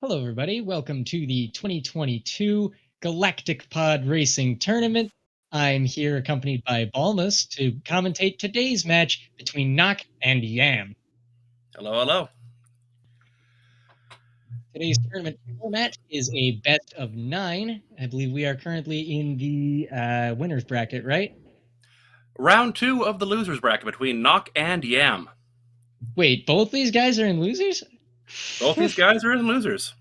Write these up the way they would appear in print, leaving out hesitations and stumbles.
Hello, everybody. Welcome to the 2022 Galactic Pod Racing Tournament. I'm here accompanied by Balmus to commentate today's match between Nock and Yam. Hello, hello. Today's tournament format is a best of 9. I believe we are currently in the winner's bracket, right? Round 2 of the losers bracket between Nock and Yam. Wait, both these guys are in losers? Both these guys are in losers,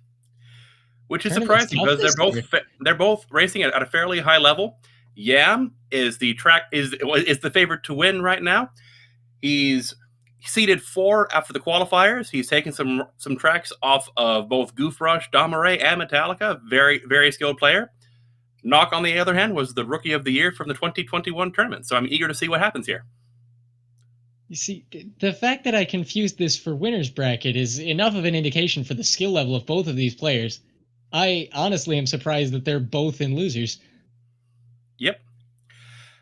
which is Tournament's surprising tough because this year. they're both racing at a fairly high level. Yam is the favorite to win right now. He's seeded 4 after the qualifiers. He's taken some tracks off of both Goof Rush, Damaray, and Metallica. Very skilled player. Nock, on the other hand, was the Rookie of the Year from the 2021 tournament. So I'm eager to see what happens here. You see, the fact that I confused this for winner's bracket is enough of an indication for the skill level of both of these players. I honestly am surprised that they're both in losers. Yep.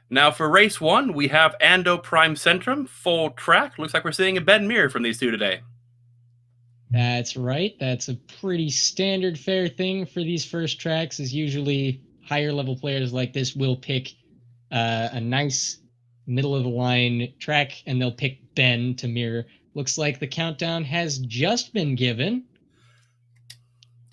Now for race 1, we have Ando Prime Centrum, full track. Looks like we're seeing a bend mirror from these two today. That's right. That's a pretty standard fare thing for these first tracks, is usually higher level players like this will pick a nice middle of the line track and they'll pick bend to mirror. Looks like the countdown has just been given.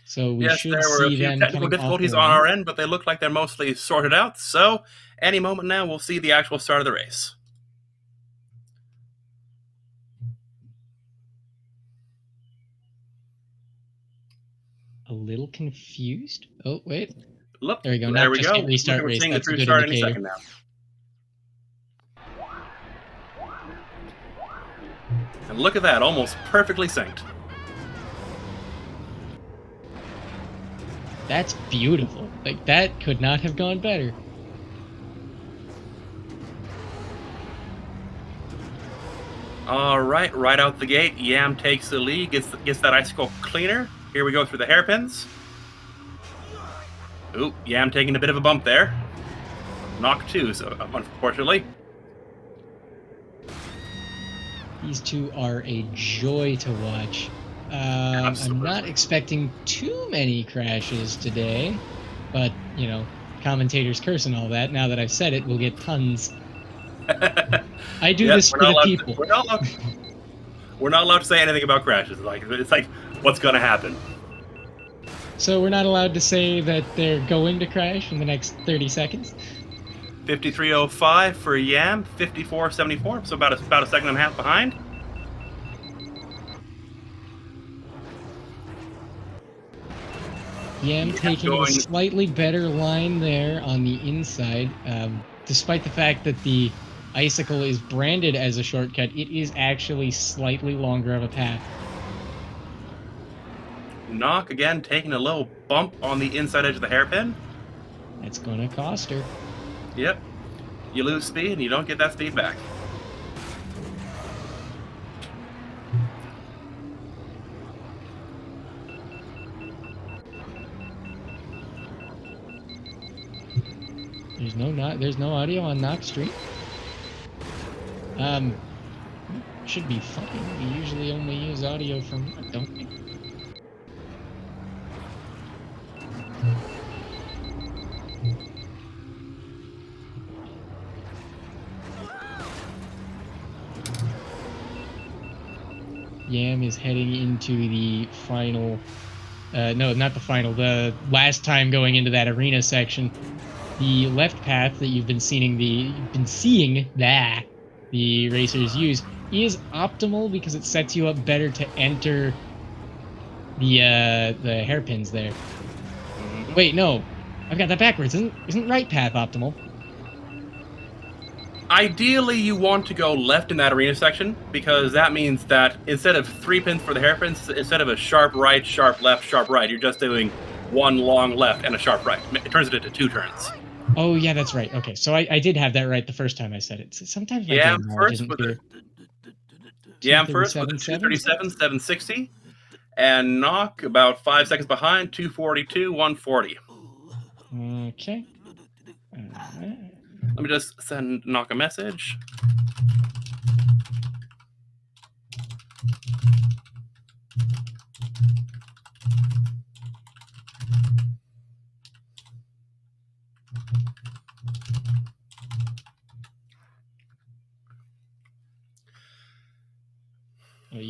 So we should there were a see few them technical coming difficulties off the on line. our end, but they look like they're mostly sorted out. So any moment now, we'll see the actual start of the race. A little confused. Oh, wait. Look, There we go. There Not we just go. hit restart We're race. seeing the That's a true good start any indicator. second now. And look at that, almost perfectly synced. That's beautiful. Like, that could not have gone better. All right, right out the gate, Yam takes the lead, gets that icicle cleaner. Here we go through the hairpins. Ooh, Yam taking a bit of a bump there. Nock 2, so unfortunately. These two are a joy to watch. I'm not expecting too many crashes today, but, you know, commentators curse and all that. Now that I've said it, we'll get tons. I do this for the people. We're not allowed to say anything about crashes. It's like, what's going to happen? So we're not allowed to say that they're going to crash in the next 30 seconds? 53.05 for Yam, 54.74, so about a second and a half behind. Yam taking a slightly better line there on the inside. Despite the fact that the icicle is branded as a shortcut, it is actually slightly longer of a path. Nock again taking a little bump on the inside edge of the hairpin. That's going to cost her. Yep. You lose speed and you don't get that speed back. There's no audio on Nock stream. Should be fine. We usually only use audio from Nock, don't we? Yam is heading into the final. No, not the final. The last time going into that arena section. The left path that you've been seeing the racers use is optimal because it sets you up better to enter the hairpins there. Mm-hmm. Wait, no, I've got that backwards. Isn't right path optimal? Ideally, you want to go left in that arena section because that means that instead of 3 pins for the hairpins, instead of a sharp right, sharp left, sharp right, you're just doing one long left and a sharp right. It turns it into 2 turns. Oh, yeah, that's right. Okay, so I did have that right the first time I said it. Sometimes my game knowledge isn't clear. Yam first with a 237, 760. And Nock about 5 seconds behind, 242, 140. Okay. Let me just send Nock a message.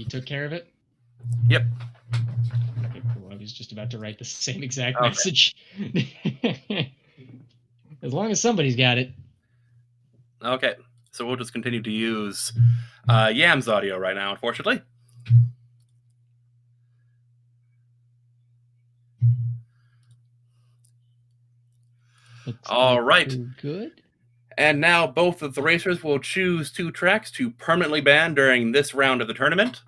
took care of it? Yep. Okay, cool. I was just about to write the same exact Okay. message. As long as somebody's got it. Okay. So we'll just continue to use Yam's audio right now, unfortunately. Looks All like right. we're good. And now both of the racers will choose 2 tracks to permanently ban during this round of the tournament.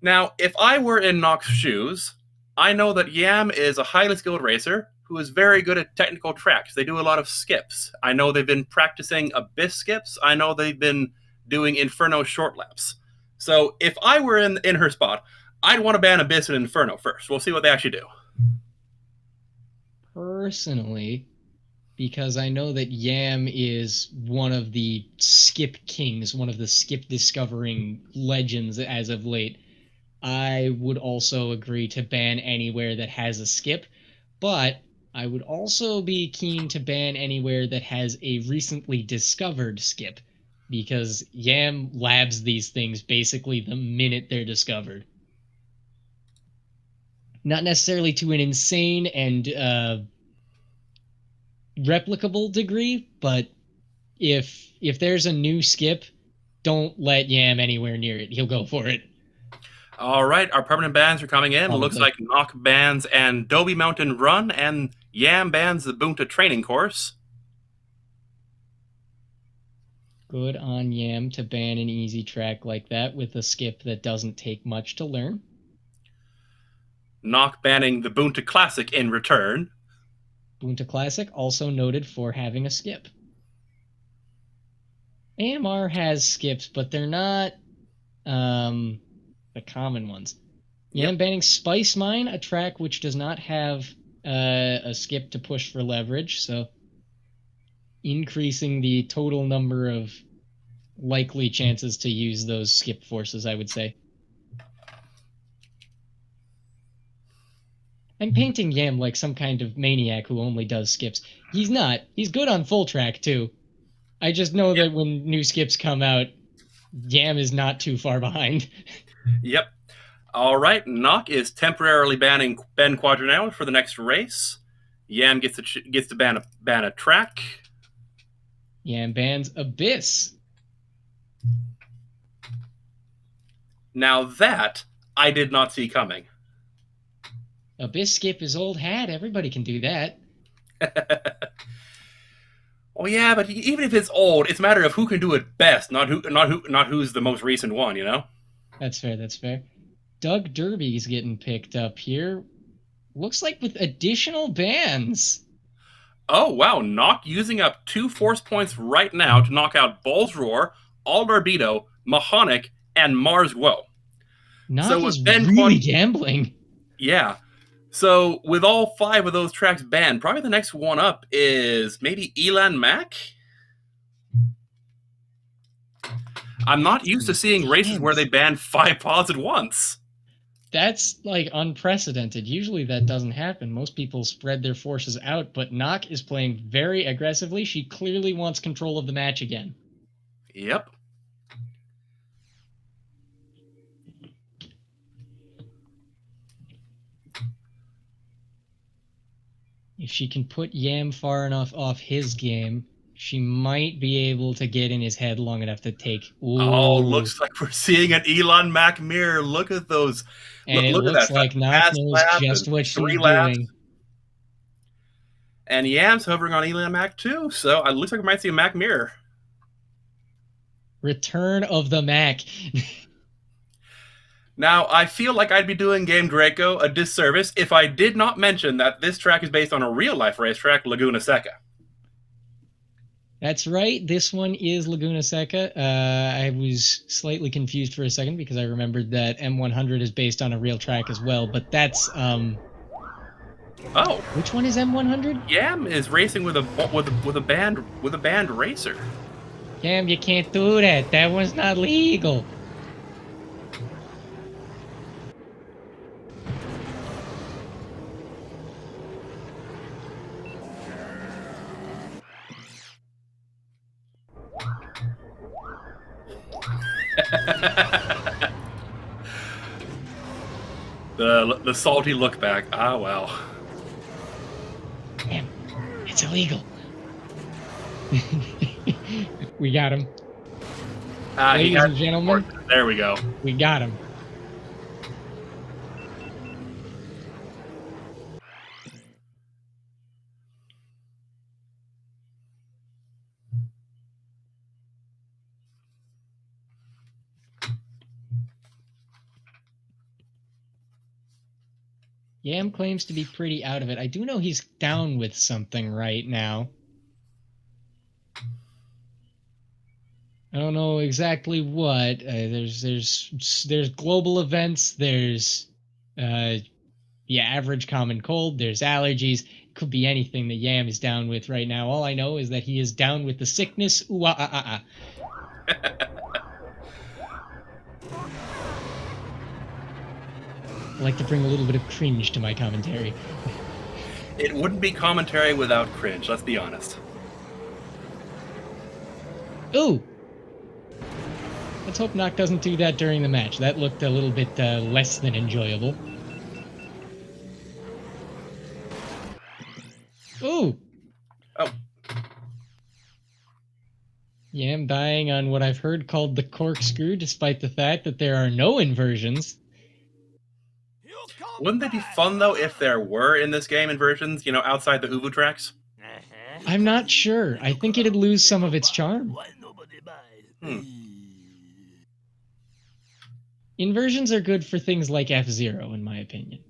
Now, if I were in Nock's shoes, I know that Yam is a highly skilled racer who is very good at technical tracks. They do a lot of skips. I know they've been practicing Abyss skips. I know they've been doing Inferno short laps. So if I were in her spot, I'd want to ban Abyss and Inferno first. We'll see what they actually do. Personally, because I know that Yam is one of the skip kings, one of the skip discovering legends as of late, I would also agree to ban anywhere that has a skip, but I would also be keen to ban anywhere that has a recently discovered skip, because Yam labs these things basically the minute they're discovered. Not necessarily to an insane and replicable degree, but if there's a new skip, don't let Yam anywhere near it. He'll go for it. All right, our permanent bans are coming in. Looks Probably. like Nock bans and Dobie Mountain Run, and Yam bans the Bunta training course. Good on Yam to ban an easy track like that with a skip that doesn't take much to learn. Nock banning the Bunta Classic in return. Bunta Classic also noted for having a skip. AMR has skips, but they're not the common ones. Yam Yep. banning Spice Mine, a track which does not have a skip to push for leverage, so increasing the total number of likely chances to use those skip forces, I would say. I'm painting Yam like some kind of maniac who only does skips. He's not. He's good on full track, too. I just know that when new skips come out, Yam is not too far behind. Yep. All right, Nock is temporarily banning Ben Quadranale for the next race. Yam gets to ban a track. Yam bans Abyss. Now that I did not see coming. Abyss skip is old hat. Everybody can do that. Oh yeah, but even if it's old, it's a matter of who can do it best, not who's the most recent one. You know. That's fair. That's fair. Doug Derby's getting picked up here. Looks like with additional bans. Oh wow, Nock using up 2 force points right now to knock out Bull's Roar, Aldarbido, Mahonic, and Mars Woe. Nock So is with Ben really gambling. Yeah. So with all 5 of those tracks banned, probably the next one up is maybe Elan Mac. I'm not used to seeing races where they ban 5 pods at once. That's like unprecedented. Usually that doesn't happen. Most people spread their forces out, but Nock is playing very aggressively. She clearly wants control of the match again. Yep. If she can put Yam far enough off his game, she might be able to get in his head long enough to take. Ooh. Oh, looks like we're seeing an Elan Mac mirror. Look at those. And it Look at looks that. like Nock Fast knows lap just and what she's 3 laps. doing. And Yam's hovering on Elan Mac too, so it looks like we might see a Mac mirror. Return of the Mac. Now, I feel like I'd be doing Game Draco a disservice if I did not mention that this track is based on a real-life racetrack, Laguna Seca. That's right. This one is Laguna Seca. I was slightly confused for a second because I remembered that M100 is based on a real track as well, but that's Oh, which one is M100? Yam is racing with a banned racer. Yam, you can't do that. That one's not legal. The salty look back. Ah, well. Damn, it's illegal. We got him. Ladies and gentlemen, there we go. we got him. Yam claims to be pretty out of it. I do know he's down with something right now. I don't know exactly what. There's global events. There's average common cold. There's allergies. It could be anything that Yam is down with right now. All I know is that he is down with the sickness. Ooh, ah, ah, ah, ah. I like to bring a little bit of cringe to my commentary. It wouldn't be commentary without cringe, let's be honest. Ooh! Let's hope Nock doesn't do that during the match. That looked a little bit less than enjoyable. Ooh! Oh. Yam dying on what I've heard called the corkscrew, despite the fact that there are no inversions. Wouldn't they be fun, though, if there were in this game inversions, you know, outside the Uvu tracks? I'm not sure. I think it'd lose some of its charm. Inversions are good for things like F-Zero, in my opinion.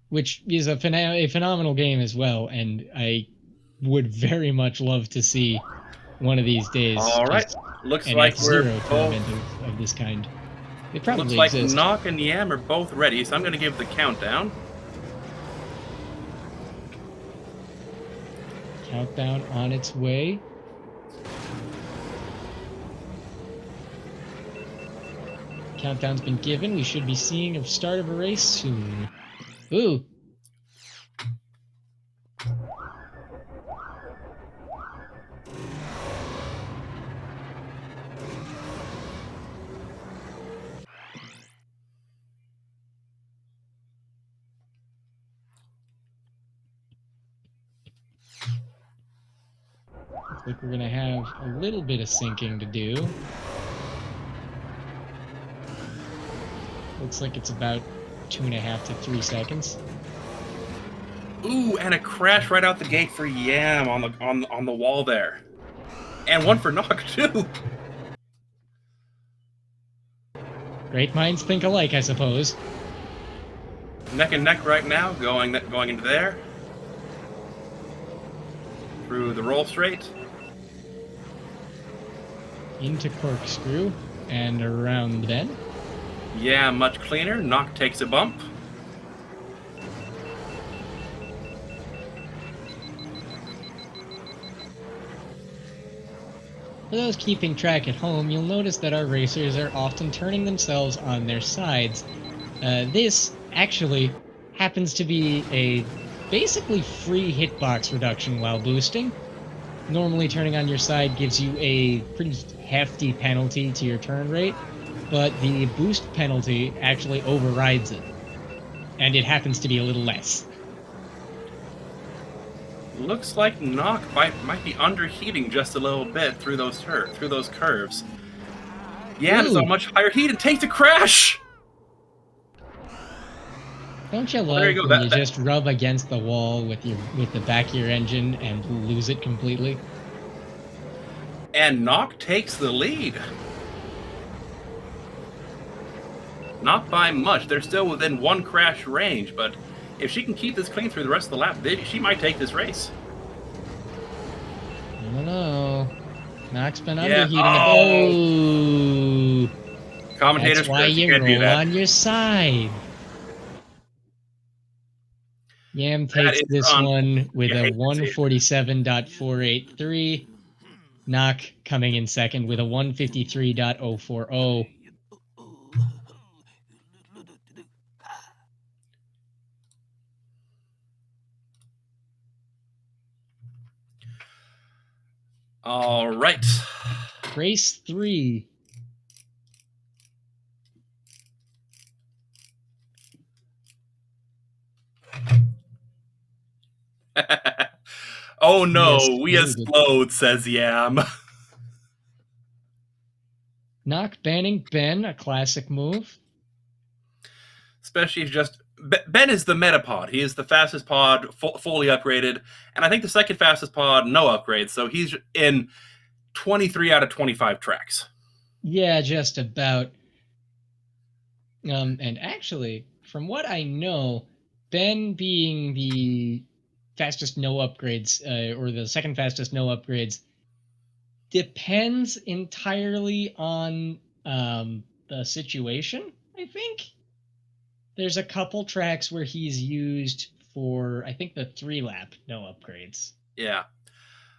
Which is a phenomenal game as well, and I would very much love to see one of these days looks an like F-Zero tournament of this kind. They probably looks like exist. Nock and Yam are both ready, so I'm going to give the countdown. Countdown on its way. Countdown's been given. We should be seeing a start of a race soon. Ooh. Looks like we're going to have a little bit of syncing to do. Looks like it's about 2.5 to 3 seconds. Ooh, and a crash right out the gate for Yam on the wall there. And one for Nock, too. Great minds think alike, I suppose. Neck and neck right now, going into there. Through the roll straight. Into corkscrew and around the bend. Yeah, much cleaner. Nock takes a bump. For those keeping track at home, you'll notice that our racers are often turning themselves on their sides. This actually happens to be a basically free hitbox reduction while boosting. Normally turning on your side gives you a pretty hefty penalty to your turn rate, but the boost penalty actually overrides it, and it happens to be a little less. Looks like Nock might be underheating just a little bit through those curves. Yeah, it's a much higher heat and takes a crash. Don't you love when you just rub against the wall with the back of your engine and lose it completely? And Nock takes the lead. Not by much. They're still within one crash range, but if she can keep this clean through the rest of the lap, she might take this race. I don't know. Nock's been underheating. Oh! Commentators, that's why you roll on your side. Yam takes this one with a 147.483. Nock coming in second with a 153.040. All right. Race 3. Oh We no, we exploded. explode, says Yam. Knock banning Ben, a classic move. Especially if just Ben is the metapod. He is the fastest pod, fully upgraded, and I think the second fastest pod, no upgrades. So he's in 23 out of 25 tracks. Yeah, just about. And actually, from what I know, Ben being the fastest no upgrades, or the second fastest no upgrades, depends entirely on the situation, I think. There's a couple tracks where he's used for, I think, the 3-lap no upgrades. Yeah.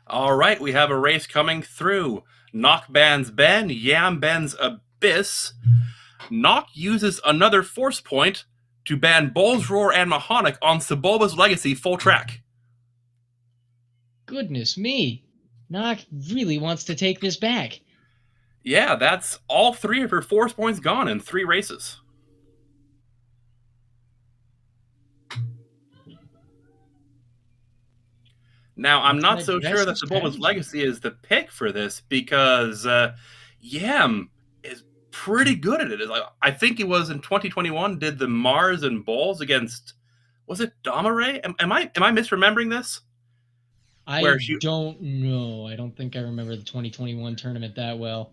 All right, we have a race coming through. Knock bans Ben, Yam bans Abyss. Knock uses another force point to ban Bull's Roar and Mahonic on Sebulba's Legacy full track. Goodness me. Knock really wants to take this back. Yeah, that's all 3 of her force points gone in 3 races. Now, I'm not so sure that Sebulba's Legacy is the pick for this because Yam is pretty good at it. I think it was in 2021 did the Mars and Bulls against, was it Damaray? Am I misremembering this? I don't know. I don't think I remember the 2021 tournament that well.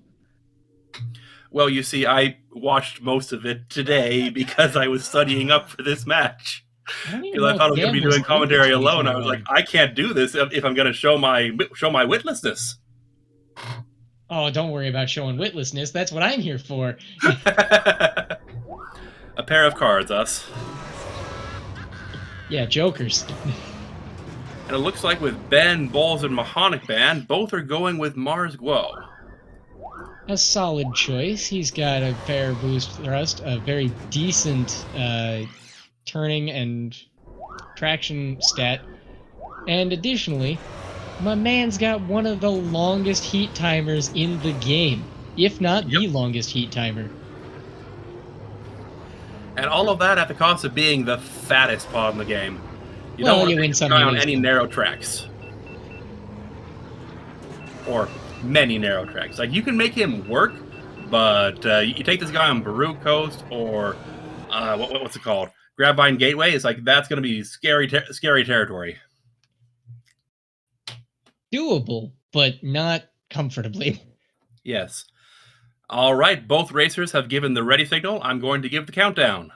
Well, you see, I watched most of it today because I was studying up for this match. Because I thought I was going to be doing commentary alone. I was like, I can't do this if I'm going to show my witlessness. Oh, don't worry about showing witlessness. That's what I'm here for. A pair of cards, us. Yeah, jokers. And it looks like with Ben, Balls, and Mahonic Ban, both are going with Mars Guo. A solid choice. He's got a fair boost thrust, a very decent turning and traction stat, and additionally, my man's got one of the longest heat timers in the game, if not the longest heat timer. And all of that at the cost of being the fattest pod in the game. You Well, don't want you to win some, guy on any narrow tracks. Or many narrow tracks. Like, you can make him work, but you take this guy on Baru Coast or what's it called? Grabvine Gateway. It's like, that's going to be scary territory. Doable, but not comfortably. Yes. All right, both racers have given the ready signal. I'm going to give the countdown.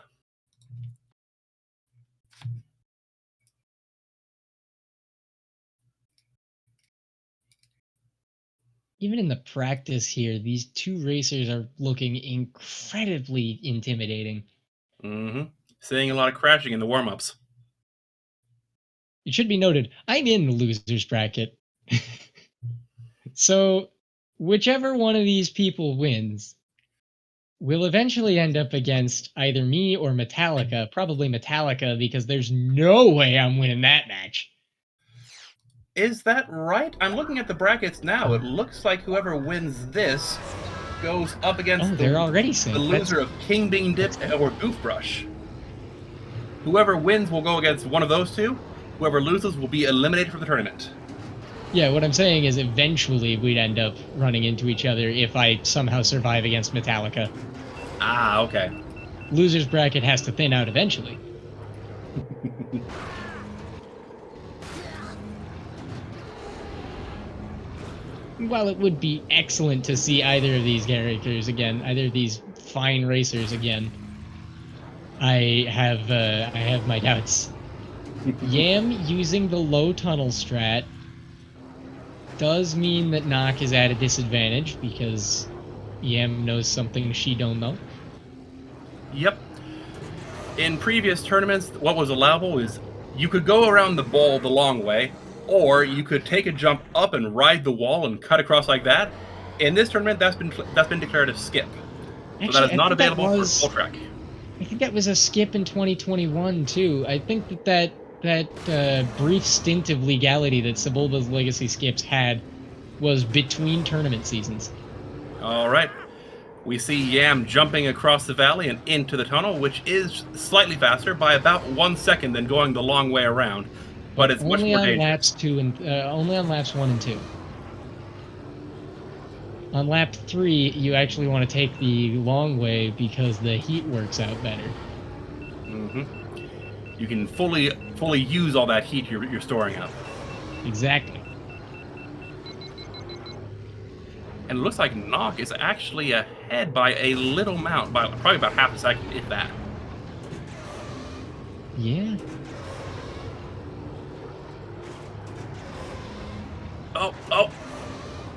Even in the practice here, these two racers are looking incredibly intimidating. Mm-hmm. Seeing a lot of crashing in the warm-ups. It should be noted, I'm in the losers bracket. So, whichever one of these people wins will eventually end up against either me or Metallica. Probably Metallica, because there's no way I'm winning that match. Is that right? I'm looking at the brackets now. It looks like whoever wins this goes up against they're already the loser of King Bean Dip or Goof Brush. Whoever wins will go against one of those two. Whoever loses will be eliminated from the tournament. Yeah, what I'm saying is eventually we'd end up running into each other if I somehow survive against Metallica. Ah, okay. Loser's bracket has to thin out eventually. While it would be excellent to see either of these characters again, either of these fine racers again, I have my doubts. Yam using the low tunnel strat does mean that Knock is at a disadvantage because Yam knows something she don't know. Yep. In previous tournaments, what was allowable is you could go around the ball the long way, or you could take a jump up and ride the wall and cut across like that. In this tournament, that's been declared a skip. Actually, so that is not available for full track. I think that was a skip in 2021 too. I think that brief stint of legality that Sebulba's Legacy skips had was between tournament seasons. All right. We see Yam jumping across the valley and into the tunnel, which is slightly faster by about 1 second than going the long way around. but it's much only more on dangerous. only on laps 1 and 2. On lap 3, you actually want to take the long way because the heat works out better. Mm-hmm. You can fully use all that heat you're storing up. Exactly. And it looks like Nock is actually ahead by a little amount, by probably about half a second, if that. Yeah. Oh.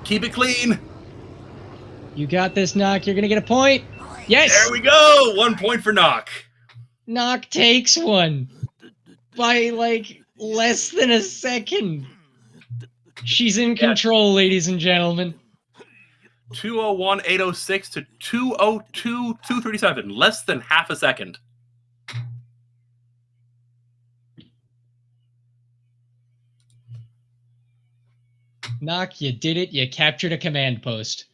Keep it clean. You got this, Nock. You're going to get a point. Yes! There we go. 1 point for Nock. Nock takes one by like less than a second. She's in control, ladies and gentlemen. 201.806 to 202.237. Less than half a second. Nock, you did it. You captured a command post.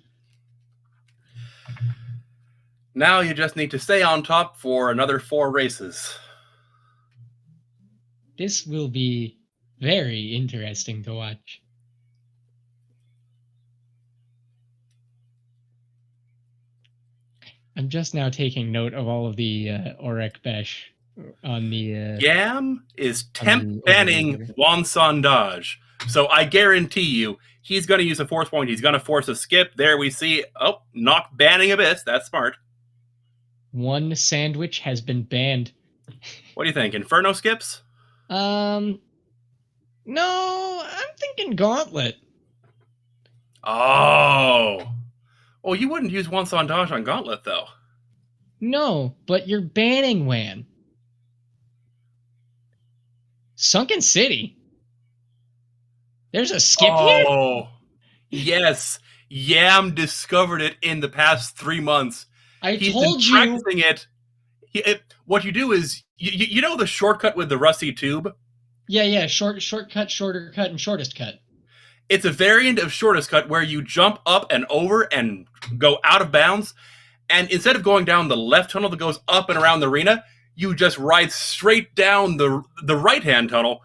Now you just need to stay on top for another 4 races. This will be very interesting to watch. I'm just now taking note of all of the Orek Besh on the... Yam is temp banning Wanson Dodge. So I guarantee you, he's going to use a force point. He's going to force a skip. There we see, Nock banning Abyss. That's smart. One sandwich has been banned. What do you think? Inferno skips? No, I'm thinking Gauntlet. Oh. Well, you wouldn't use Wanson Dodge on Gauntlet, though. No, but you're banning Wan. Sunken City? There's a skip here? Oh, yes. Yam discovered it in the past 3 months. He's told you. Practicing it. What you do is, you know the shortcut with the rusty tube? Yeah. Shortcut, shorter cut, and shortest cut. It's a variant of shortest cut where you jump up and over and go out of bounds. And instead of going down the left tunnel that goes up and around the arena, you just ride straight down the right-hand tunnel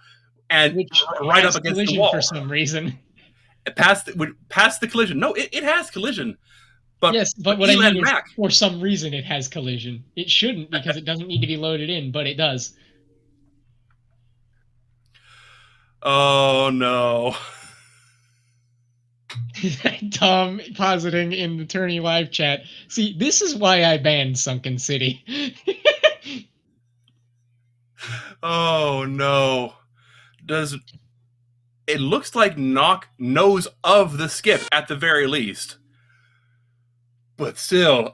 and right up against the wall. For some reason. Past the collision. No, it has collision. But yes, but what I mean is, for some reason, it has collision. It shouldn't, because it doesn't need to be loaded in, but it does. Oh, no. Tom positing in the Tourney live chat. See, this is why I banned Sunken City. Oh, no. It looks like Nock knows of the skip at the very least. But still,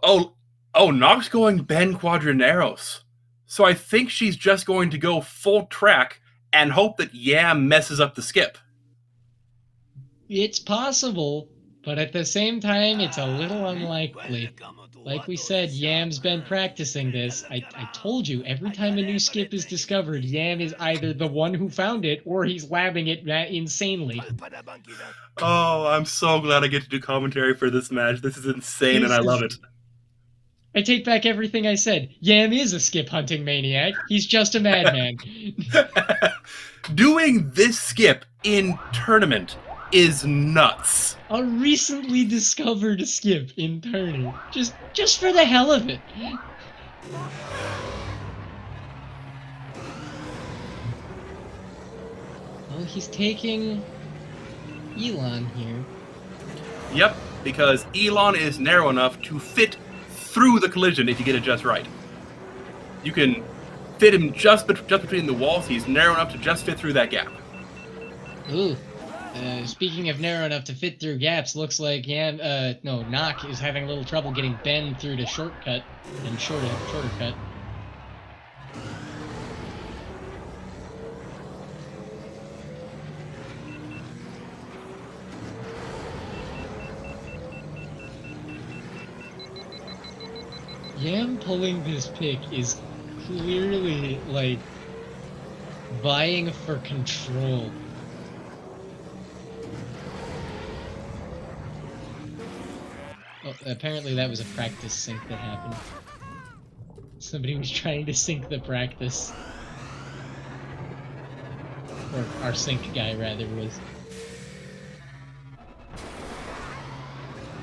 Nock's going Ben Quadraneros. So I think she's just going to go full track and hope that Yam messes up the skip. It's possible, but at the same time, it's a little unlikely. Like we said, Yam's been practicing this. I told you, every time a new skip is discovered, Yam is either the one who found it, or he's labbing it insanely. Oh, I'm so glad I get to do commentary for this match. This is insane, and I love it. I take back everything I said. Yam is a skip hunting maniac. He's just a madman. Doing this skip in tournament is nuts. A recently discovered skip in tourney. Just for the hell of it. Well, he's taking Elon here. Yep, because Elon is narrow enough to fit through the collision if you get it just right. You can fit him just between the walls. He's narrow enough to just fit through that gap. Ooh. Speaking of narrow enough to fit through gaps, looks like Nock is having a little trouble getting Ben through to shortcut and shorter cut. Yam pulling this pick is clearly like vying for control. Oh, apparently that was a practice sync that happened. Somebody was trying to sync the practice. or our sync guy rather, was.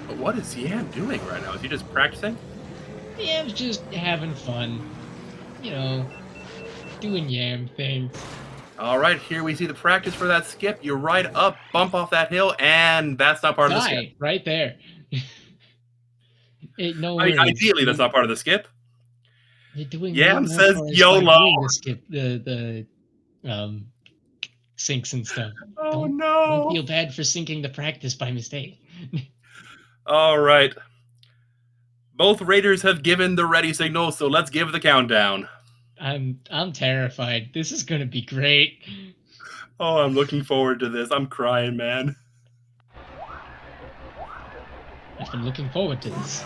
But what is Yam doing right now? Is he just practicing? Yam's just having fun, you know, doing Yam things. All right, here we see the practice for that skip. You ride up, bump off that hill, and that's not part of the skip. Right there. No worries. Ideally, that's not part of the skip. You're doing Yam more says for us by YOLO. doing the skip, the syncs and stuff. Oh Don't no! feel bad for syncing the practice by mistake. All right. Both raiders have given the ready signal, so let's give the countdown. I'm terrified. This is gonna be great. Oh, I'm looking forward to this. I'm crying, man. I've been looking forward to this.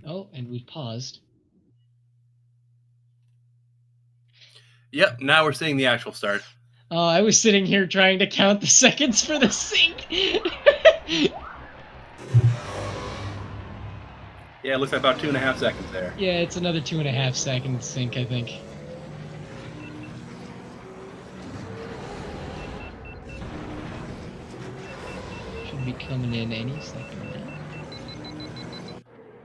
Oh, and we paused. Yep, now we're seeing the actual start. Oh, I was sitting here trying to count the seconds for the sync. Yeah, it looks like about 2.5 seconds there. Yeah, it's another 2.5 seconds sync, I think. Should be coming in any second now.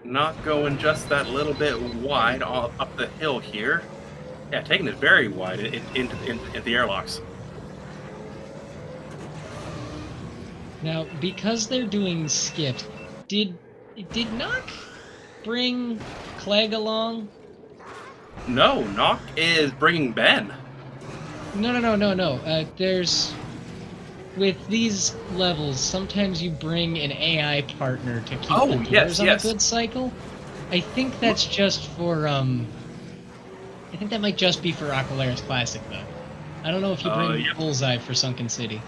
Not going just that little bit wide up the hill here. Yeah, taking it very wide into the airlocks. Now, because they're doing skips, did Nock bring Clegg along? No, Nock is bringing Ben. No. There's... With these levels, sometimes you bring an AI partner to keep the doors on a good cycle. I think that's just for, I think that might just be for Aqualaris Classic, though. I don't know if you bring Bullseye for Sunken City.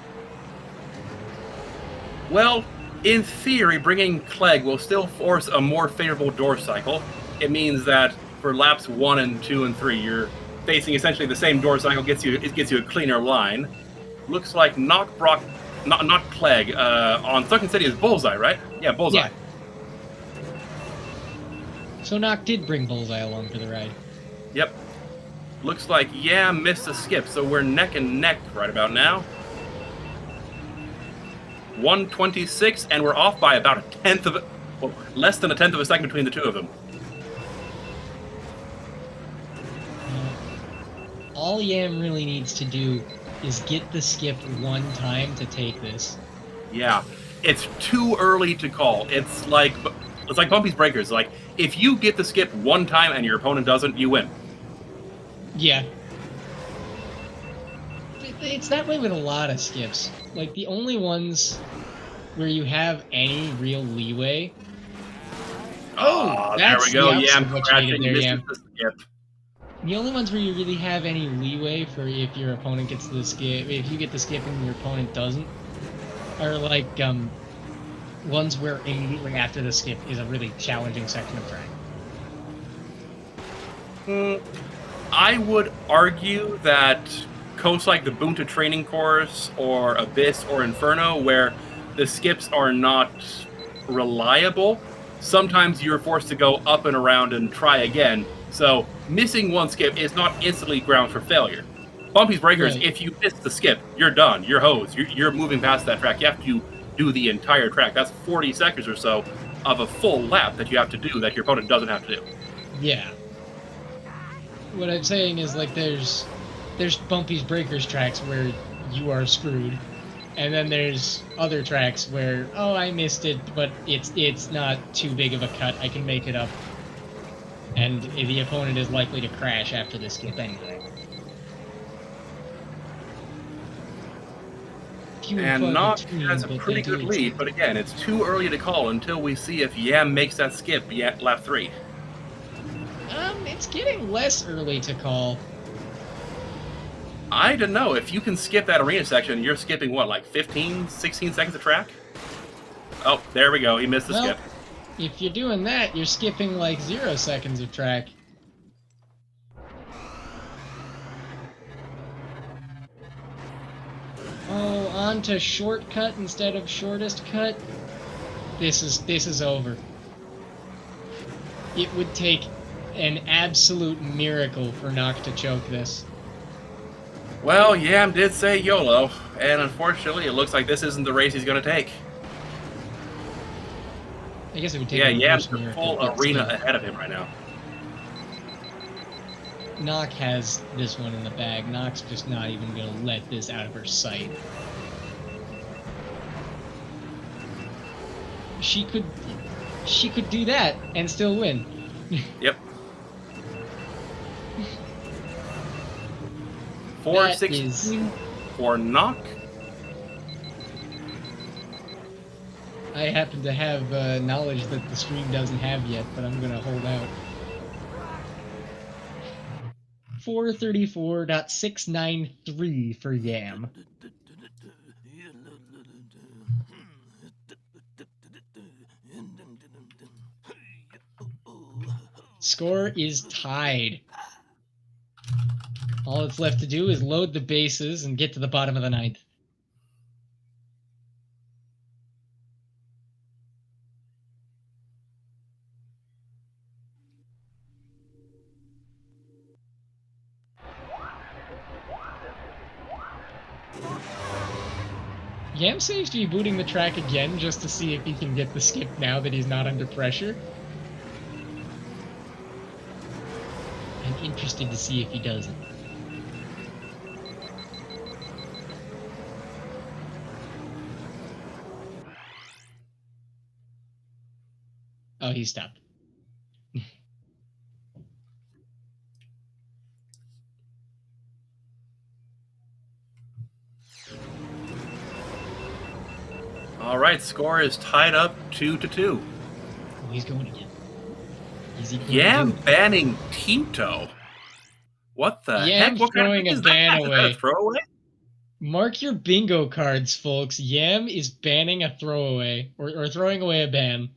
Well, in theory, bringing Clegg will still force a more favorable door cycle. It means that for laps 1 and 2 and 3, you're facing essentially the same door cycle. It gets you a cleaner line. Looks like not Clegg. On Sunken City is Bullseye, right? Yeah, Bullseye. Yeah. So Nock did bring Bullseye along for the ride. Yep. Looks like Yam missed a skip, so we're neck and neck right about now. 1:26, and we're off by about less than a tenth of a second between the two of them. All Yam really needs to do is get the skip one time to take this. Yeah, it's too early to call. It's like Bumpy's Breakers. Like, if you get the skip one time and your opponent doesn't, you win. Yeah. It's that way with a lot of skips. Like, the only ones where you have any real leeway... Oh, there we go. Yam crashing, misses the skip. The only ones where you really have any leeway for if your opponent gets the skip, if you get the skip and your opponent doesn't, are like ones where immediately after the skip is a really challenging section of track. I would argue that coasts like the Bunta Training Course or Abyss or Inferno, where the skips are not reliable, sometimes you're forced to go up and around and try again. So missing one skip is not instantly grounds for failure. Bumpy's Breakers, if you miss the skip, you're done. You're hosed. You're moving past that track. You have to do the entire track. That's 40 seconds or so of a full lap that you have to do that your opponent doesn't have to do. Yeah. What I'm saying is, like, there's Bumpy's Breakers tracks where you are screwed, and then there's other tracks where, oh, I missed it, but it's not too big of a cut. I can make it up. And the opponent is likely to crash after the skip anyway. And Nock has a pretty good lead, but again, it's too early to call until we see if Yam makes that skip at lap 3. It's getting less early to call. I don't know. If you can skip that arena section, you're skipping, what, like 15, 16 seconds of track? Oh, there we go. He missed the skip. If you're doing that, you're skipping like 0 seconds of track. Oh, on to shortcut instead of shortest cut. This is over. It would take an absolute miracle for Nock to choke this. Well, Yam did say YOLO, and unfortunately, it looks like this isn't the race he's going to take. I guess it would take Yeah, a Yam's reverse the miracle, full but arena still. ahead of him right now. Nock has this one in the bag. Nock's just not even going to let this out of her sight. She could do that and still win. Yep. 416 for Nock. I happen to have knowledge that the stream doesn't have yet, but I'm going to hold out. 434.693 for Yam. Score is tied. All that's left to do is load the bases and get to the bottom of the ninth. Yam seems to be booting the track again just to see if he can get the skip now that he's not under pressure. I'm interested to see if he does it. Oh, he stopped. All right, score is tied up 2-2. Oh, he's going again. Is he going Yam to banning Tinto. What the Yam heck? What kind of throwing thing a is ban that? Is that a away. throwaway? Mark your bingo cards, folks. Yam is banning a throwaway, or throwing away a ban.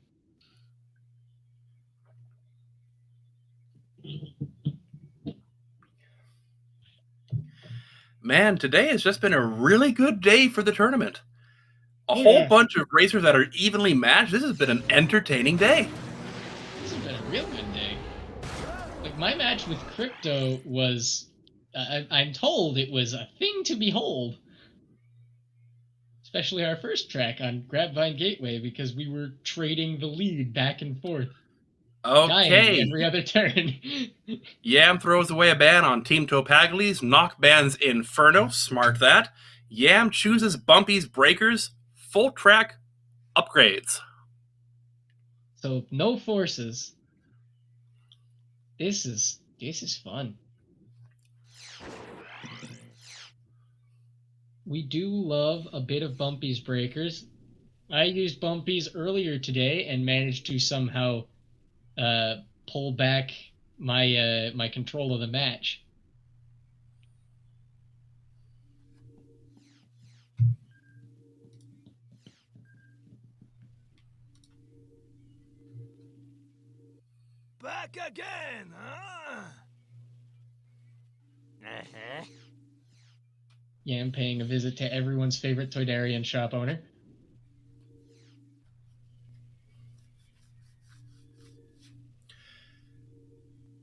Man, today has just been a really good day for the tournament. A Oh, whole yeah. bunch of racers that are evenly matched. This has been an entertaining day. This has been a real good day. Like, my match with Crypto was, I'm told it was a thing to behold. Especially our first track on Grapevine Gateway, because we were trading the lead back and forth. Dying Okay. every other turn. Yam throws away a ban on Team Topagles. Nock bans Inferno. Smart that. Yam chooses Bumpy's Breakers. Full track upgrades. So no forces. This is fun. We do love a bit of Bumpy's Breakers. I used Bumpy's earlier today and managed to somehow pull back my my control of the match. Back again, huh? Uh-huh. Yeah, I'm paying a visit to everyone's favorite Toydarian shop owner.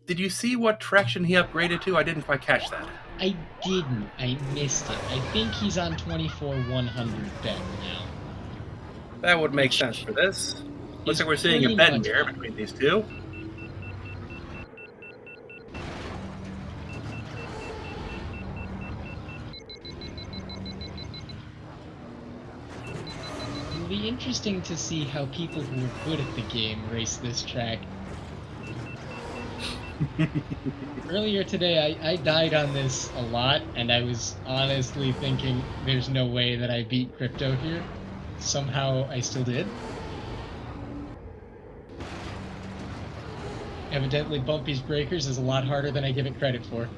Did you see what traction he upgraded to? I didn't quite catch that. I didn't. I missed it. I think he's on 24,100 bet now. That would make sense for this. Looks like we're seeing a bet mirror between these two. It'll be interesting to see how people who are good at the game race this track. Earlier today, I died on this a lot, and I was honestly thinking there's no way that I beat Crypto here. Somehow, I still did. Evidently, Bumpy's Breakers is a lot harder than I give it credit for.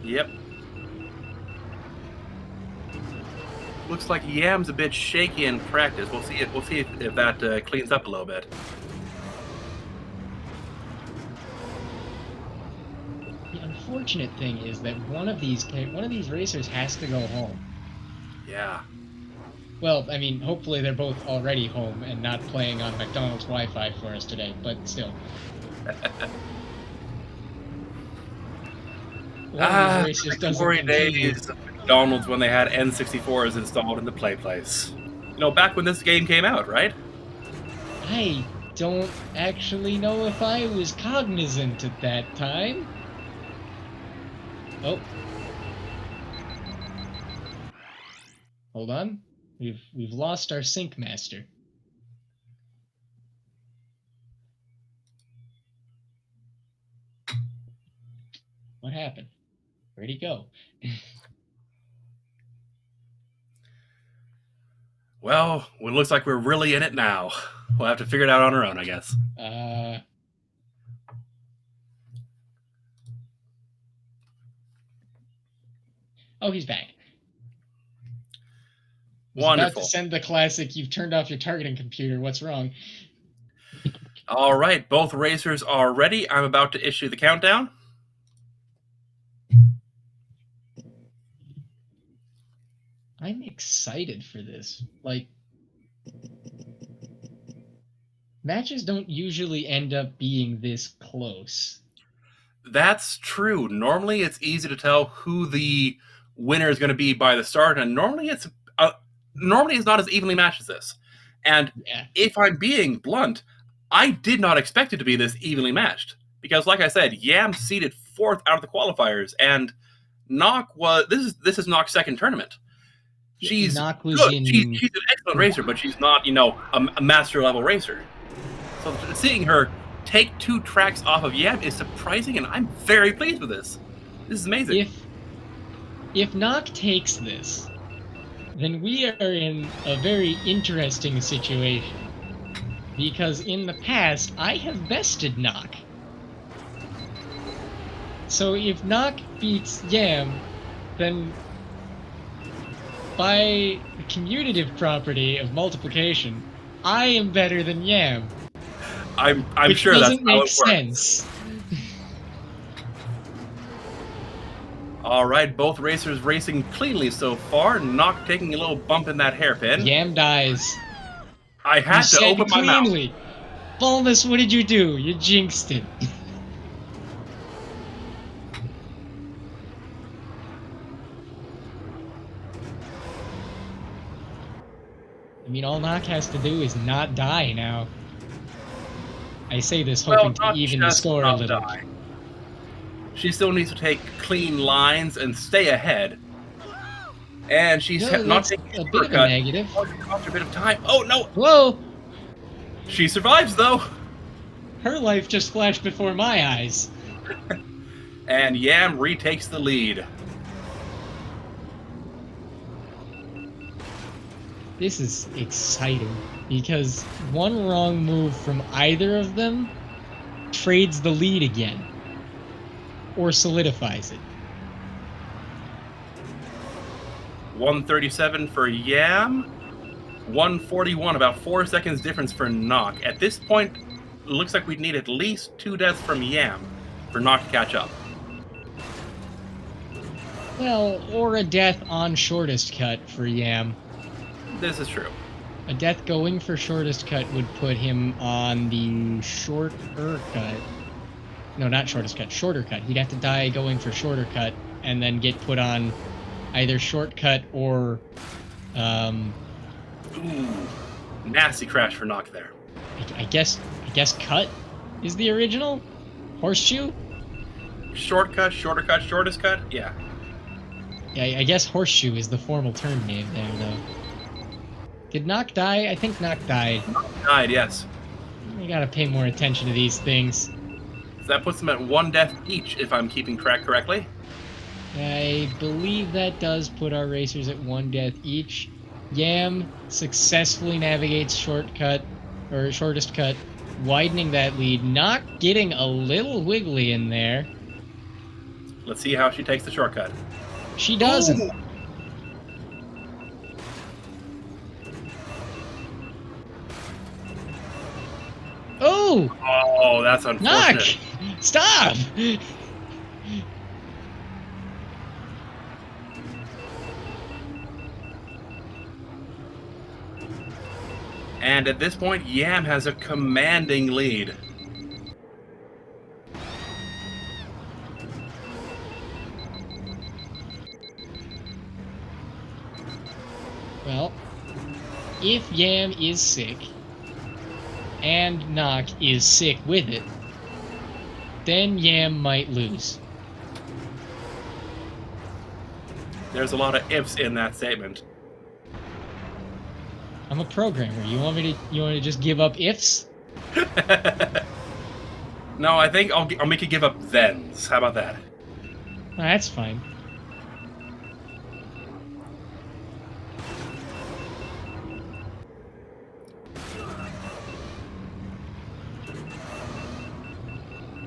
Yep. Looks like Yam's a bit shaky in practice. We'll see if that cleans up a little bit. The unfortunate thing is that one of these racers has to go home. Yeah. Well, I mean, hopefully they're both already home and not playing on McDonald's Wi-Fi for us today, but still. One of these races doesn't glory continue. days of McDonald's when they had N64s installed in the play place. You know, back when this game came out, right? I don't actually know if I was cognizant at that time. Oh. Hold on. We've lost our sync master. What happened? Where'd he go? Well, it looks like we're really in it now. We'll have to figure it out on our own, I guess. Oh, he's back. Wonderful. About to send the classic, you've turned off your targeting computer. What's wrong? All right, both racers are ready. I'm about to issue the countdown. I'm excited for this. Like, matches don't usually end up being this close. That's true. Normally, it's easy to tell who the winner is going to be by the start, and normally it's not as evenly matched as this. And if I'm being blunt, I did not expect it to be this evenly matched because, like I said, Yam seeded 4th out of the qualifiers, and Nock was this is Nock's second tournament. She's Nock was good. in... She's an excellent racer, but she's not, a master level racer. So seeing her take 2 tracks off of Yam is surprising, and I'm very pleased with this. This is amazing. If Nock takes this, then we are in a very interesting situation. Because in the past, I have bested Nock. So if Nock beats Yam, then by the commutative property of multiplication, I am better than Yam. I'm sure that's how it works. Which doesn't make sense. All right, both racers racing cleanly so far. Nock taking a little bump in that hairpin. Yam dies. I had to open my mouth. Bulbous, what did you do? You jinxed it. I mean, all Nock has to do is not die now. I say this hoping to even the score a little. Die. She still needs to take clean lines and stay ahead. And she's not taking a bit of a negative. After a bit of time. Oh, no! Whoa! She survives, though. Her life just flashed before my eyes. And Yam retakes the lead. This is exciting, because one wrong move from either of them trades the lead again. Or solidifies it. 137 for Yam. 141, about 4 seconds difference for Nock. At this point, it looks like we'd need at least 2 deaths from Yam for Nock to catch up. Well, or a death on shortest cut for Yam. This is true. A death going for shortest cut would put him on the shorter cut. No, not shortest cut, shorter cut. He'd have to die going for shorter cut and then get put on either shortcut or... Ooh, nasty crash for Nock there. I guess cut is the original? Horseshoe? Shortcut, shorter cut, shortest cut? Yeah. Yeah, I guess horseshoe is the formal term name there, though. Did Nock die? I think Nock died. Nock died, yes. We gotta pay more attention to these things. So that puts them at 1 death each, if I'm keeping track correctly. I believe that does put our racers at 1 death each. Yam successfully navigates shortcut, or shortest cut, widening that lead. Nock getting a little wiggly in there. Let's see how she takes the shortcut. She doesn't. Ooh. Oh! Oh, that's unfortunate. Nock! Stop! And at this point, Yam has a commanding lead. Well, if Yam is sick, and Knock is sick with it, then Yam might lose. There's a lot of ifs in that statement. I'm a programmer. You want me to just give up ifs? No, I think I'll make you give up thens. How about that? Oh, that's fine.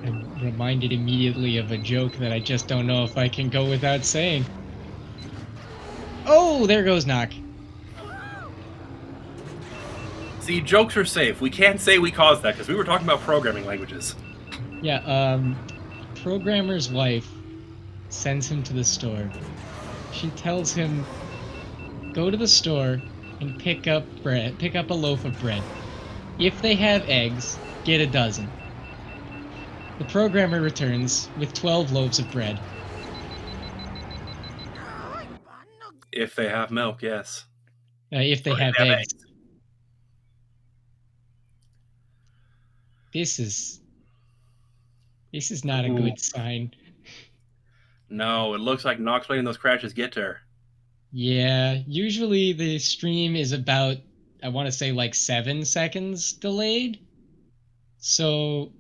I'm reminded immediately of a joke that I just don't know if I can go without saying. Oh, there goes Knock. See, jokes are safe. We can't say we caused that because we were talking about programming languages. Yeah, programmer's wife sends him to the store. She tells him, go to the store and pick up a loaf of bread. If they have eggs, get a dozen. The programmer returns with 12 loaves of bread. If they have milk, yes. If they Or have they have eggs. This is not a good sign. No, it looks like Knox playing those crashes get to her. Yeah, usually the stream is about, I want to say, like 7 seconds delayed. So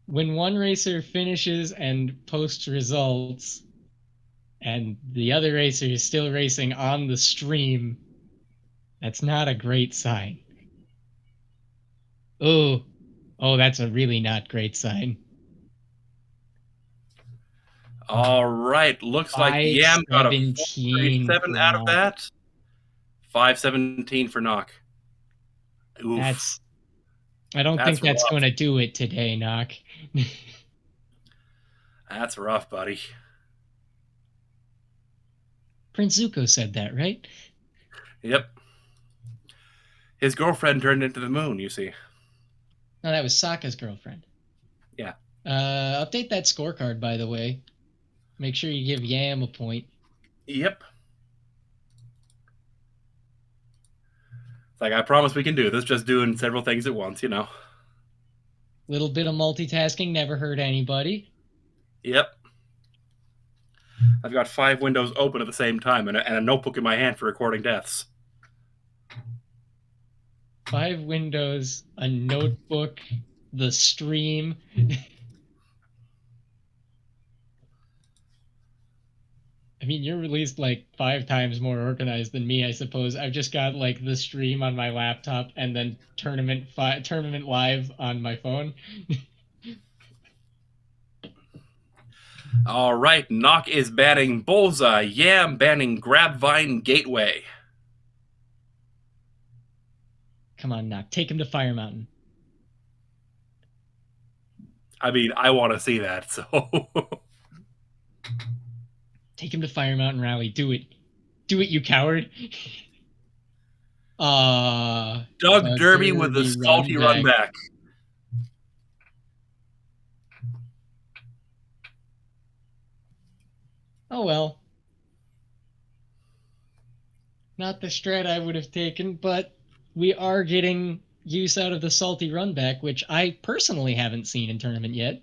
when one racer finishes and posts results, and the other racer is still racing on the stream, that's not a great sign. Oh, that's a really not great sign. All right, looks like Yam got a 437 out of that. 517 for Knock. Oof. I don't think that's rough. going to do it today, Knock. That's rough, buddy. Prince Zuko said that, right? Yep. His girlfriend turned into the moon, you see. No, that was Sokka's girlfriend. Yeah. Update that scorecard, by the way. Make sure you give Yam a point. Yep. It's like, I promise we can do this, just doing several things at once, you know. Little bit of multitasking never hurt anybody. Yep. I've got 5 windows open at the same time and a notebook in my hand for recording deaths. 5 windows, a notebook, the stream. I mean, you're at least like 5 times more organized than me, I suppose. I've just got like the stream on my laptop and then tournament live on my phone. All right, Knock is banning Bullseye. Yam banning Grabvine Gateway. Come on, Knock. Take him to Fire Mountain. I mean, I want to see that, so... Take him to Fire Mountain Rally. Do it. Do it, you coward. Doug Derby with the salty run back. Oh well. Not the strat I would have taken, but we are getting use out of the salty run back, which I personally haven't seen in tournament yet.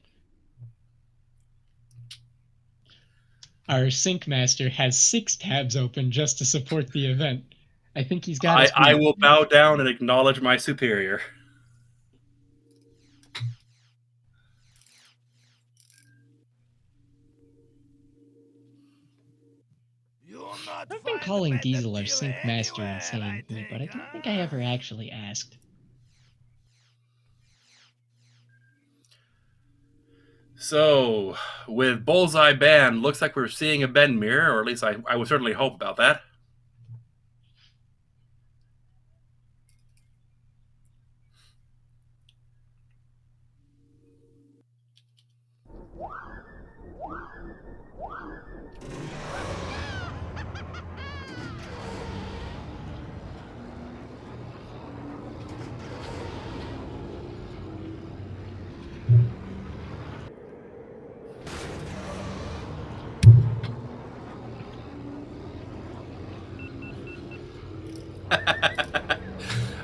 Our sync master has 6 tabs open just to support the event. I think he's got I will bow down and acknowledge my superior. I've been calling Diesel our sync master insane, but I don't think I ever actually asked. So, with Bullseye ban, looks like we're seeing a Ben mirror, or at least I would certainly hope about that.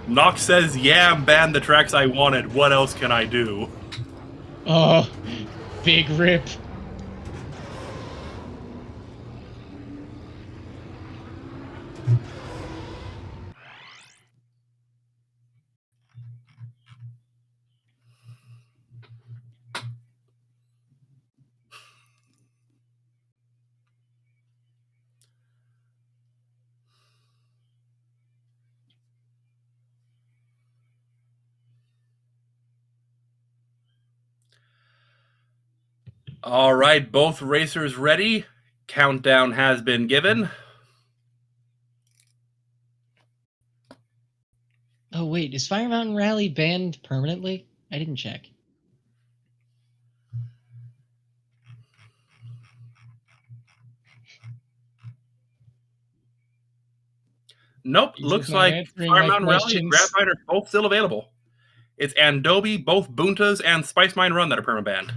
Nox says, Yam banned the tracks I wanted. What else can I do? Oh, big rip. All right, both racers ready. Countdown has been given. Oh, wait. Is Fire Mountain Rally banned permanently? I didn't check. Nope, He's looks not like answering Fire my Mountain Rally and Grand questions. Mine are both still available. It's Andobi, both Buntas, and Spice Mine Run that are permabanned.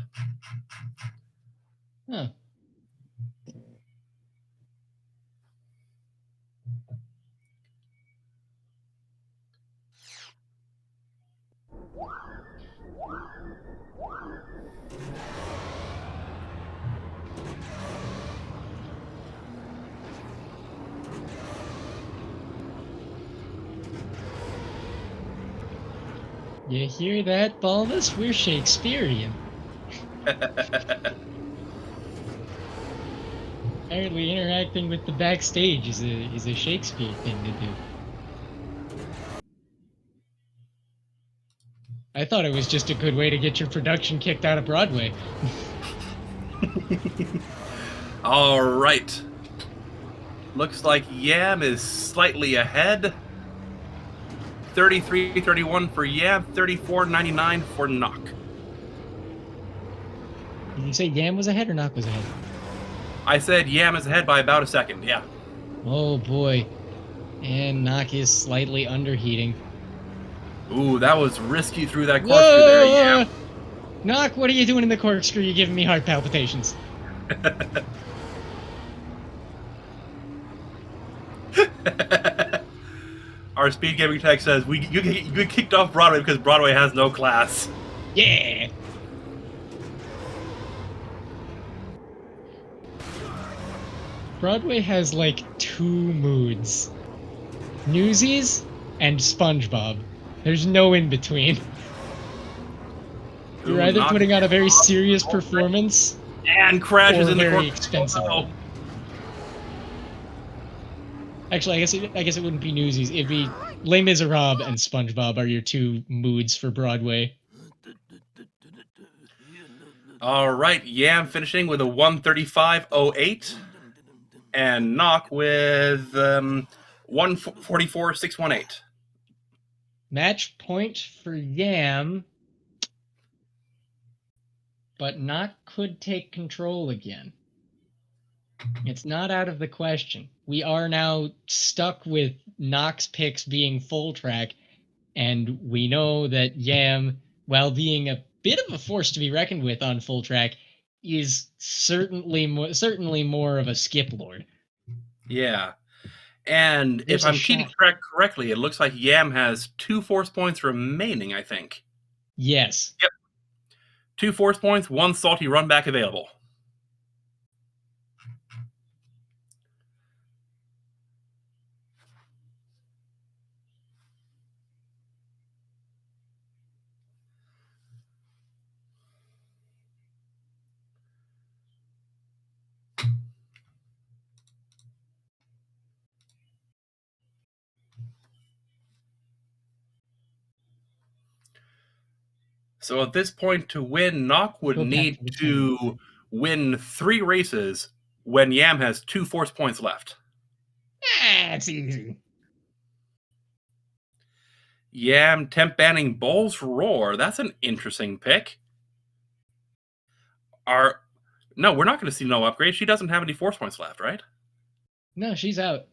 Huh. You hear that, Balbus? We're Shakespearean. Apparently, interacting with the backstage is a Shakespeare thing to do. I thought it was just a good way to get your production kicked out of Broadway. All right. Looks like Yam is slightly ahead. 33.31 for Yam, 34.99 for Nock. Did you say Yam was ahead or Knock was ahead? I said Yam is ahead by about a second, yeah. Oh boy. And Knock is slightly underheating. Ooh, that was risky through that corkscrew there, Yam. Knock, what are you doing in the corkscrew? You're giving me heart palpitations. Our SpeedGaming tech says, you get kicked off Broadway because Broadway has no class. Yeah! Broadway has like two moods. Newsies and SpongeBob. There's no in between. You're either putting on a very serious performance and crashes or a in the very corkscrew. expensive Oh, one. Actually, I guess it wouldn't be Newsies. It'd be Les Miserables and SpongeBob are your two moods for Broadway. All right, Yam finishing with a 135.08, and Knock with 144.618. Match point for Yam, but Knock could take control again. It's not out of the question. We are now stuck with Knock's picks being full track, and we know that Yam, while being a bit of a force to be reckoned with on full track, is certainly more of a skip lord. Yeah. And There's if a I'm keeping shot. track correctly, it looks like Yam has 2 force points remaining, I think. Yes. Yep. 2 force points, 1 salty run back available. So at this point, to win, Knock would need to win 3 races when Yam has 2 force points left. That's easy. Yam temp banning Bull's Roar. That's an interesting pick. No, we're not going to see no upgrade. She doesn't have any force points left, right? No, she's out.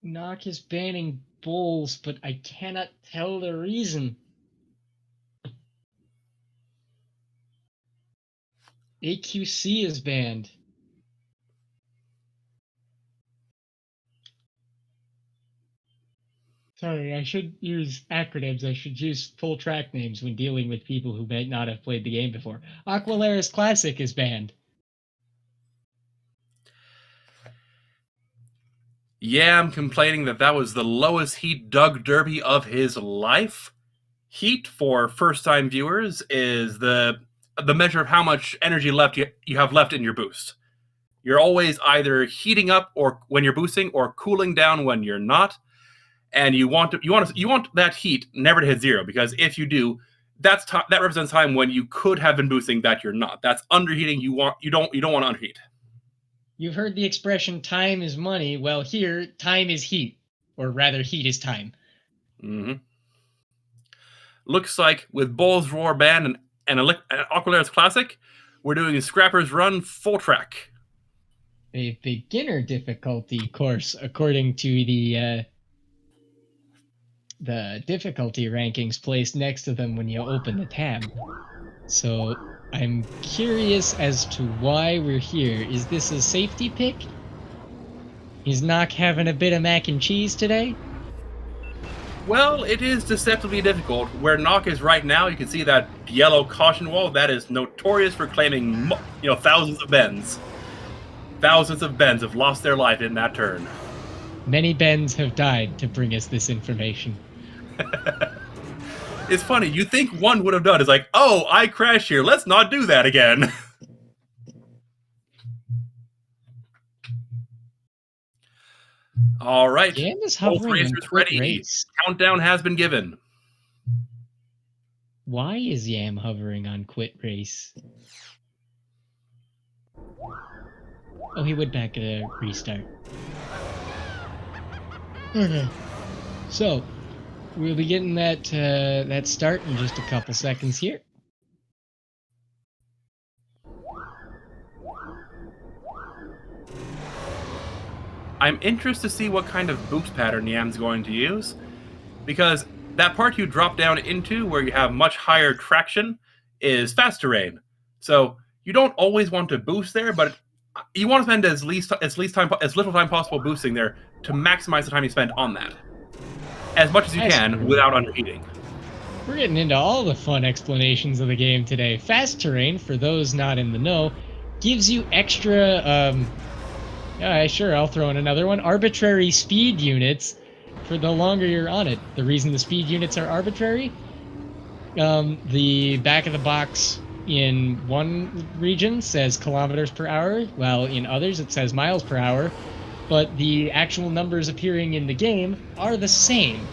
Knock is banning bulls, but I cannot tell the reason. AQC is banned. Sorry, I should use acronyms. I should use full track names when dealing with people who might not have played the game before. Aqualaris Classic is banned. Yam complaining that was the lowest heat Doug Derby of his life. Heat, for first-time viewers, is the measure of how much energy left you have left in your boost. You're always either heating up or when you're boosting, or cooling down when you're not. And you want that heat never to hit zero, because if you do, that represents time when you could have been boosting that you're not. That's underheating. You don't want to underheat. You've heard the expression "time is money." Well, here, time is heat, or rather, heat is time. Mm-hmm. Looks like with Bull's Roar Band and Aqualaris Classic, we're doing a Scrapper's Run full track. A beginner difficulty course, according to the difficulty rankings placed next to them when you open the tab. So I'm curious as to why we're here. Is this a safety pick? Is Nock having a bit of mac and cheese today? Well, it is deceptively difficult. Where Nock is right now, you can see that yellow caution wall. That is notorious for claiming, thousands of bends. Thousands of bends have lost their life in that turn. Many bends have died to bring us this information. It's funny. You think one would have done is like, oh, I crashed here. Let's not do that again. All right. Yam is Both hovering on racers quit ready. race. Countdown has been given. Why is Yam hovering on quit race? Oh, he would back a restart. Okay. So, we'll be getting that start in just a couple seconds here. I'm interested to see what kind of boost pattern Yam's going to use, because that part you drop down into where you have much higher traction is fast terrain. So you don't always want to boost there, but you want to spend as little time possible boosting there to maximize the time you spend on that, as much as you can without underheating. We're getting into all the fun explanations of the game today. Fast terrain, for those not in the know, gives you extra sure, I'll throw in another one. Arbitrary speed units for the longer you're on it. The reason the speed units are arbitrary, the back of the box in one region says kilometers per hour, while in others it says miles per hour, but the actual numbers appearing in the game are the same.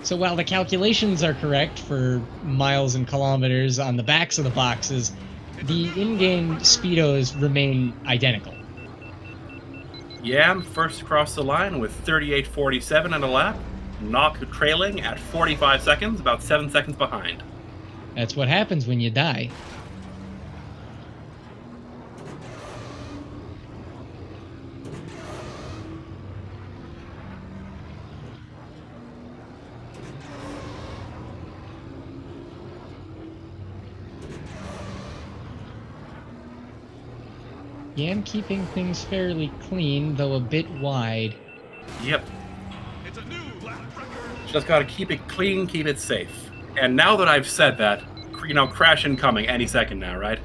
So while the calculations are correct for miles and kilometers on the backs of the boxes, the in-game speedos remain identical. Yam first across the line with 38.47 and a lap. Nock trailing at 45 seconds, about 7 seconds behind. That's what happens when you die. Yam keeping things fairly clean, though a bit wide. Yep. It's a new lap record. Just gotta keep it clean, keep it safe. And now that I've said that, crash incoming any second now, right?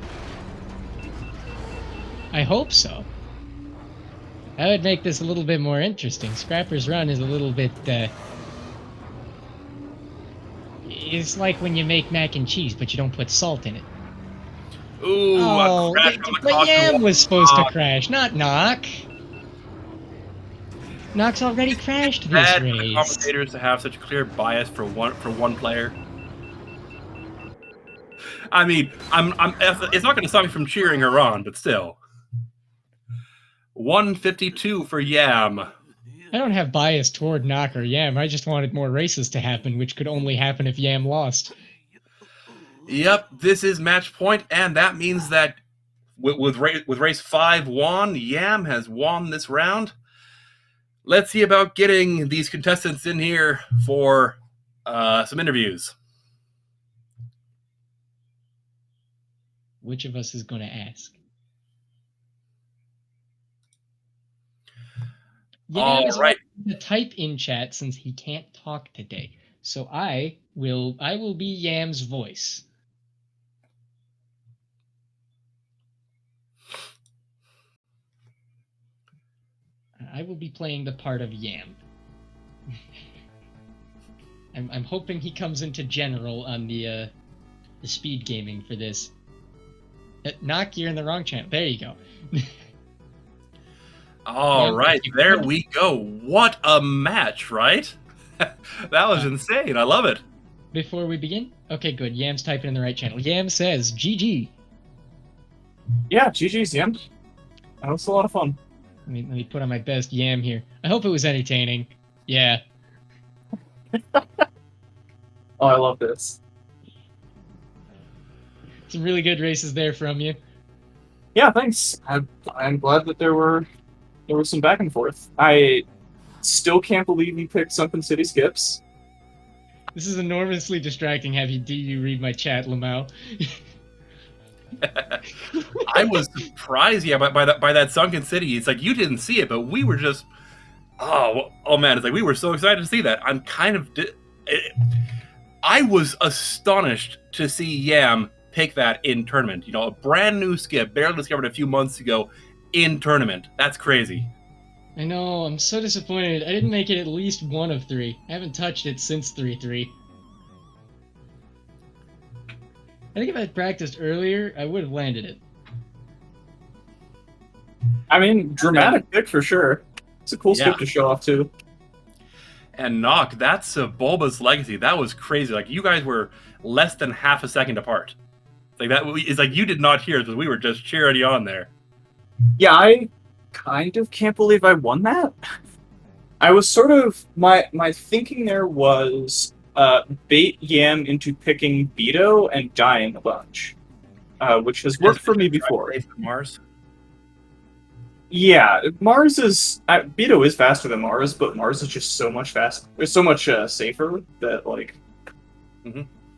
I hope so. That would make this a little bit more interesting. Scrapper's Run is a little bit, it's like when you make mac and cheese, but you don't put salt in it. Ooh, a crash on the but Yam was supposed to crash, not Nock. Nock's already crashed this race. The commentators to have such clear bias for one player. I mean, it's not going to stop me from cheering her on, but still. 152 for Yam. I don't have bias toward Nock or Yam. I just wanted more races to happen, which could only happen if Yam lost. Yep, this is match point, and that means that with race 5 won, Yam has won this round. Let's see about getting these contestants in here for some interviews. Which of us is going to ask? Yam is right. to type in chat since he can't talk today. So I will be Yam's voice. I will be playing the part of Yam. I'm hoping he comes into general on the SpeedGaming for this. Knock, you're in the wrong channel. There you go. All Yam, right, if you there could- we go. What a match, right? That was insane. I love it. Before we begin, okay, good. Yam's typing in the right channel. Yam says GG. Yeah, GG's, Yam. That was a lot of fun. Let me put on my best Yam here. I hope it was entertaining. Yeah. Oh, I love this. Some really good races there from you. Yeah, thanks. I'm glad that there was some back and forth. I still can't believe you picked Sunken City Skips. This is enormously distracting. Do you read my chat, Lamau? I was surprised, by that sunken city. It's like you didn't see it, but we were just, oh man! It's like we were so excited to see that. I was astonished to see Yam pick that in tournament. A brand new skip, barely discovered a few months ago, in tournament. That's crazy. I know. I'm so disappointed. I didn't make it at least 1 of 3. I haven't touched it since 3-3. I think if I had practiced earlier, I would have landed it. I mean, dramatic pick for sure. It's a cool skip Yeah. to show off too. And Knock, that's Bulba's legacy. That was crazy. Like, you guys were less than half a second apart. It's like you did not hear it, but we were just cheering you on there. Yeah, I kind of can't believe I won that. I was sort of my thinking there was bait Yam into picking Beto and dying a bunch, which has worked for me before. Mars. Yeah, Mars is Beto is faster than Mars, but Mars is just so much faster. It's so much safer that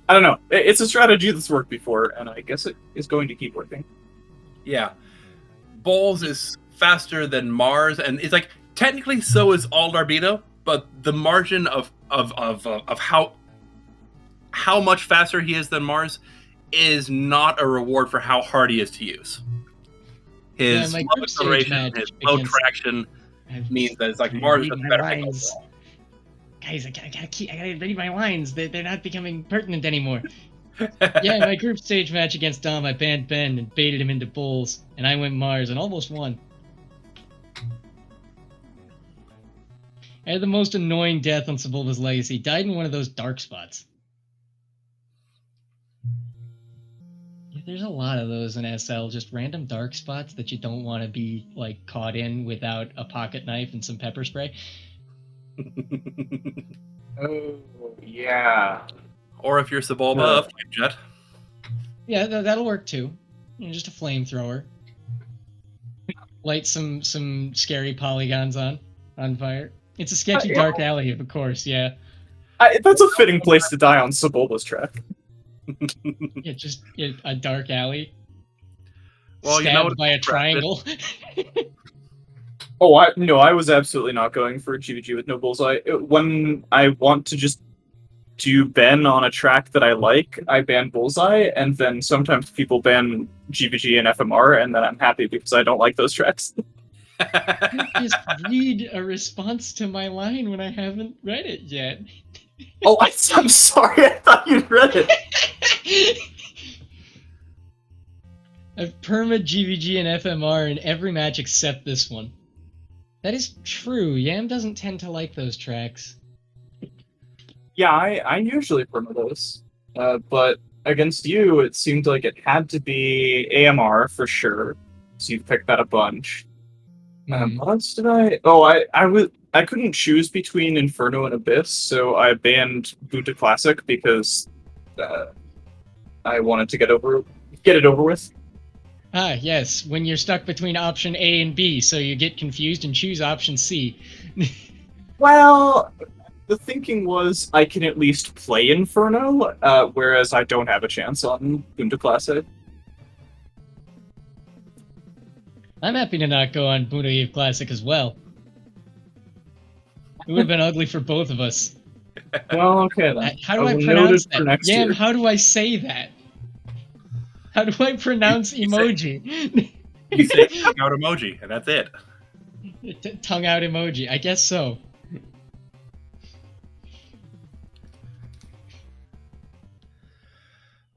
I don't know. It's a strategy that's worked before, and I guess it is going to keep working. Yeah, Bulls is faster than Mars, and it's like technically so is Aldar Beto, but the margin of how much faster he is than Mars is not a reward for how hard he is to use. His my low group stage acceleration, match his low against- traction means that it's like Can Mars read is my better pick lines? overall. Guys, I gotta read my lines. They're not becoming pertinent anymore. Yeah, my group stage match against Dom, I banned Ben and baited him into Bulls, and I went Mars and almost won. I had the most annoying death on Sebulba's Legacy. Died in one of those dark spots. Yeah, there's a lot of those in SL, just random dark spots that you don't want to be caught in without a pocket knife and some pepper spray. Oh yeah. Or if you're Sebulba, a flame jet. Yeah, that'll work too. Just a flamethrower. Light some scary polygons on fire. It's a sketchy Yeah. dark alley, of course. Yeah. That's a fitting place to die on Sebulba's track. Yeah, just a dark alley. Well, stabbed you know what? by a triangle. Oh, I was absolutely not going for GVG with no bullseye. When I want to just do Ben on a track that I like, I ban bullseye, and then sometimes people ban GVG and FMR, and then I'm happy because I don't like those tracks. Just read a response to my line when I haven't read it yet. Oh, I'm sorry. I thought you'd read it. I've perma GVG and FMR in every match except this one. That is true. Yam doesn't tend to like those tracks. Yeah, I usually perma those, but against you, it seemed like it had to be AMR for sure. So you picked that a bunch. What else did I? Oh, I couldn't choose between Inferno and Abyss, so I banned Bunta Classic because I wanted to get it over with. Ah, yes, when you're stuck between option A and B, so you get confused and choose option C. Well, the thinking was I can at least play Inferno, whereas I don't have a chance on Bunta Classic. I'm happy to not go on Buno Eve Classic as well. It would have been ugly for both of us. Well, okay then. How do I will note pronounce it for that? next Yam, year. how do I say that? How do I pronounce emoji? You say out emoji, and that's it. Tongue out emoji. I guess so.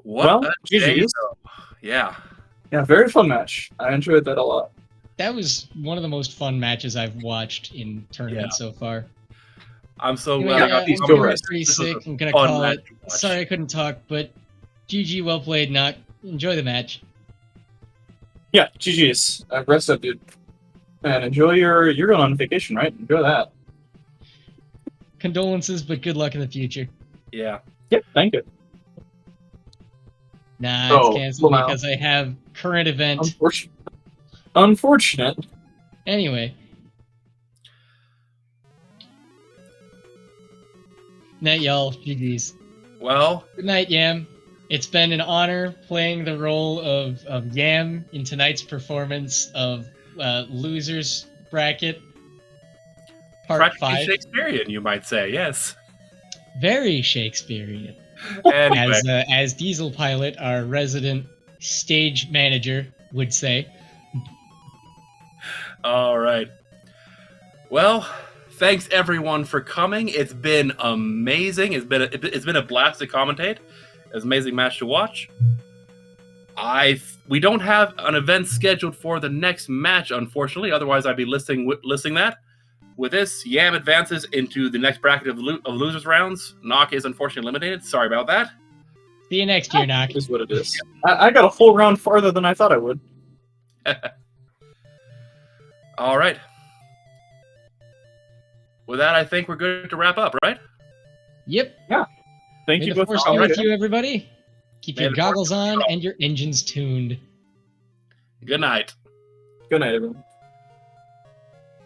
What Well, a day, GG's. though. Yeah. Yeah, very fun match. I enjoyed that a lot. That was one of the most fun matches I've watched in tournaments so far. I'm so Anyway, glad I yeah, got these I'm go feeling rest. pretty This was sick. a I'm gonna fun call match it. to watch. Sorry I couldn't talk, but GG, well played. Not enjoy the match. Yeah, GG's. Rest up, dude. And enjoy you're going on vacation, right? Enjoy that. Condolences, but good luck in the future. Yeah. Yep, thank you. Nah, Oh, it's canceled well, now. because I have current event. Unfortunate. Anyway. Night, y'all. GG's. Well, Good night, Yam. It's been an honor playing the role of Yam in tonight's performance of Losers Bracket Part practically 5. Shakespearean, you might say. Yes. Very Shakespearean. Anyway, As Diesel Pilot, our resident stage manager, would say. all right. Well, thanks everyone for coming. It's been amazing. It's been a blast to commentate. It's an amazing match to watch. We don't have an event scheduled for the next match, unfortunately. Otherwise, I'd be listing that. With this, Yam advances into the next bracket of losers rounds. Knock is unfortunately eliminated. Sorry about that. See you next year, Knock. Is what it is. I got a full round farther than I thought I would. All right. With that, I think we're good to wrap up, right? Yep. Thank May you the both force for be with coming. you, everybody. Keep May your the force goggles be with you on all. and your engines tuned. Good night. Good night, everyone.